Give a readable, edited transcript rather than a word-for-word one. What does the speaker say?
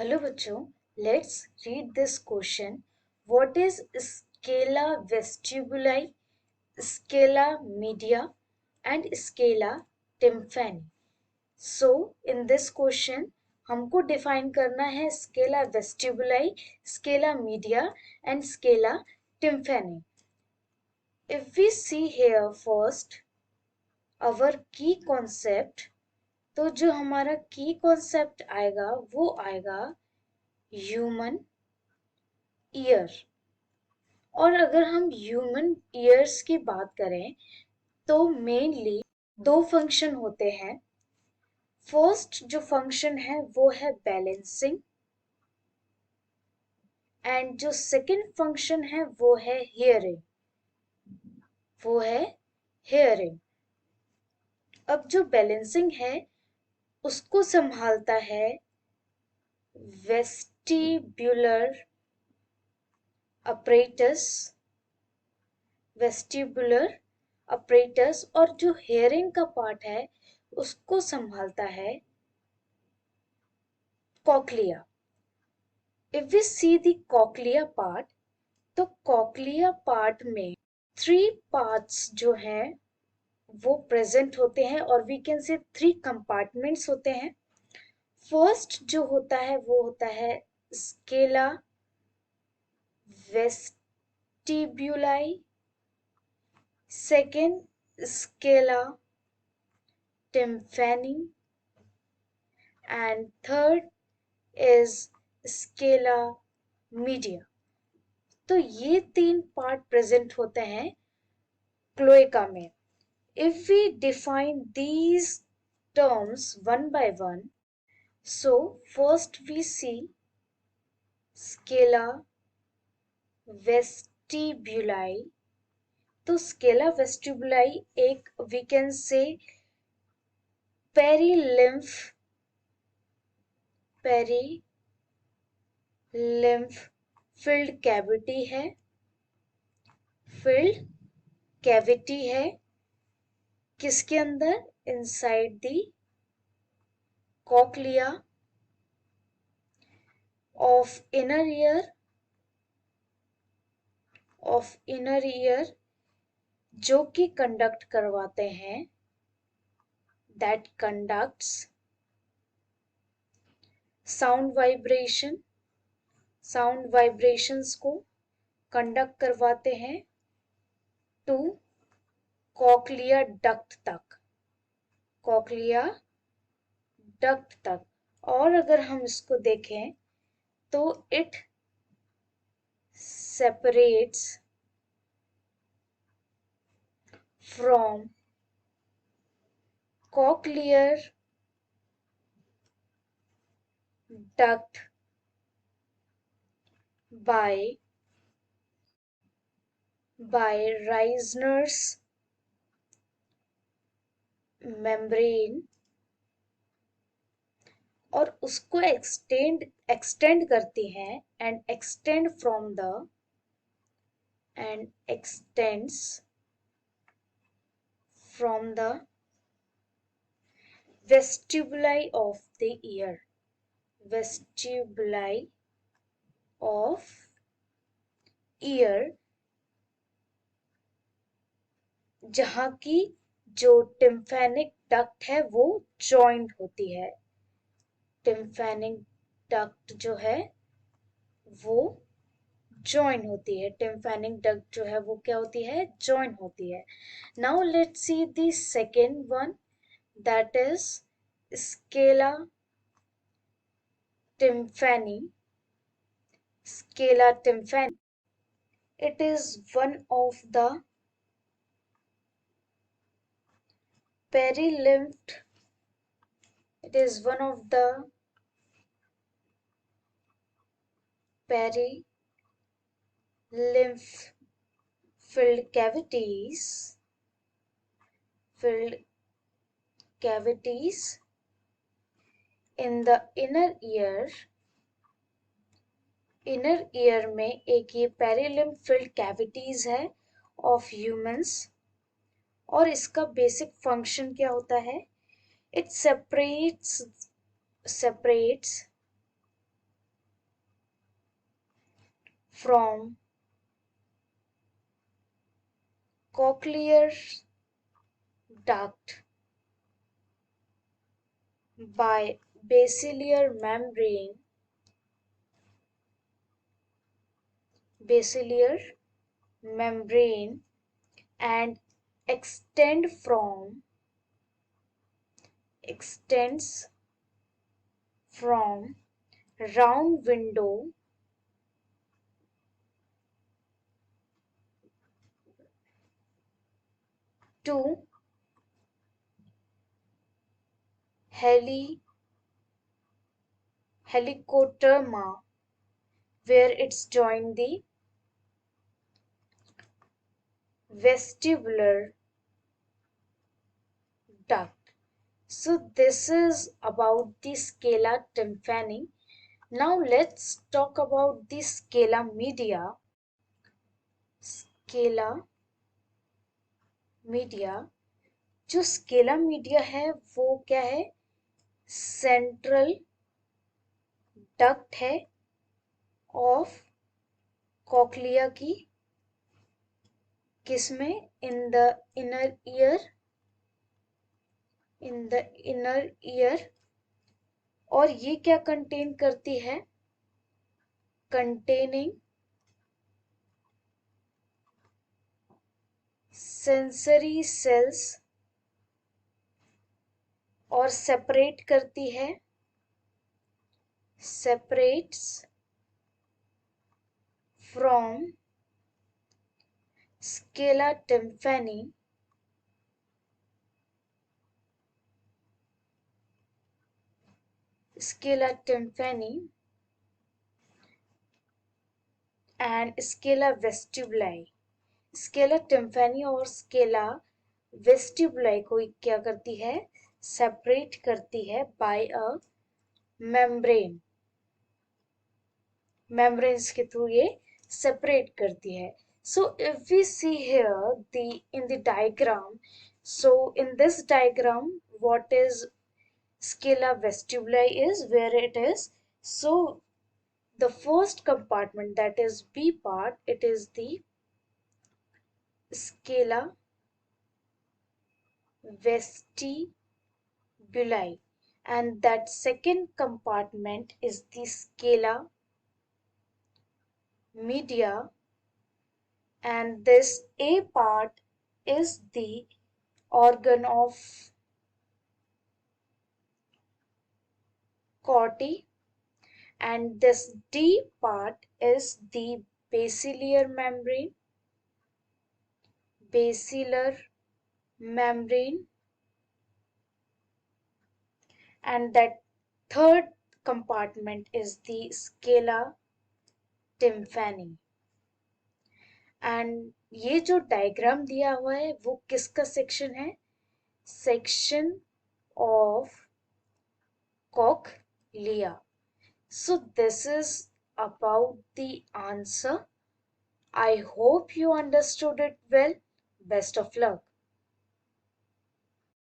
Hello बच्चों, let's read this question. What is scala vestibuli, scala media and scala tympani? So in this question हमको define करना है scala vestibuli, scala media and scala tympani. If we see here first our key concept, तो जो हमारा की concept आएगा वो आएगा ह्यूमन ईयर. और अगर हम ह्यूमन ईयर्स की बात करें तो मेनली दो फंक्शन होते हैं. फर्स्ट जो फंक्शन है वो है बैलेंसिंग, एंड जो सेकंड फंक्शन है वो है हियरिंग. अब जो बैलेंसिंग है उसको संभालता है वेस्टिब्युलर अपरेटस, और जो हेयरिंग का पार्ट है उसको संभालता है cochlea. If we see the cochlea part, तो कॉक्लिया पार्ट में थ्री पार्ट्स जो हैं वो प्रेजेंट होते हैं, और we can say three compartments होते हैं. फर्स्ट जो होता है वो होता है scala vestibuli, second scala tympani, and third is scala media. तो ये तीन पार्ट प्रेजेंट होते हैं क्लोएका में. If we define these terms one by one, so first we see scala vestibuli. तो scala vestibuli एक we can say perilymph filled cavity है, किसके अंदर? Inside the cochlea of inner ear, जो कि कंडक्ट करवाते हैं, दैट कंडक्ट्स साउंड वाइब्रेशंस को कंडक्ट करवाते हैं टू कॉक्लिया डक्ट तक. और अगर हम इसको देखें तो it separates from cochlear duct by Reisner's membrane, और उसको एक्सटेंड करती हैं and extends from the vestibuli of the ear, जहां की जो टिम्फैनिक डक्ट है वो जॉइंट होती है. टिम्फैनिक डक्ट जो है वो जॉइन होती है. क्या होती है? जॉइन होती है. Now let's see the second one, that is scala tympani. It is one of the perilymph it is one of the perilymph filled cavities in the inner ear में एक ये पेरिलिम्फ फिल्ड कैविटीज है of humans. और इसका basic function क्या होता है? It separates from cochlear duct by basilar membrane and extend from extends from round window to heli helicoderma where it's joined the vestibular duct. So this is about the scala tympani. Now let's talk about the scala media. Scala media, जो Scala media है वो क्या है? Central duct है of cochlea की, किसमें? In the inner ear और ये क्या कंटेन करती है? कंटेनिंग सेंसरी सेल्स और सेपरेट करती है separates from scala tympani and scala vestibuli. Scala tympani और स्केला वेस्टिबुलाई को क्या करती है? सेपरेट करती है बाय अ मेम्ब्रेन्स के थ्रू ये सेपरेट करती है. So if we see here in the diagram, so in this diagram what is scala vestibuli is, where it is. So the first compartment, that is B part, it is the scala vestibuli, and that second compartment is the scala media, and this A part is the organ of Corti, and this D part is the basilar membrane, and that third compartment is the scala tympani. And ये जो diagram दिया हुआ है वो किसका section है? Section of cochlea. So this is about the answer. I hope you understood it well. Best of luck.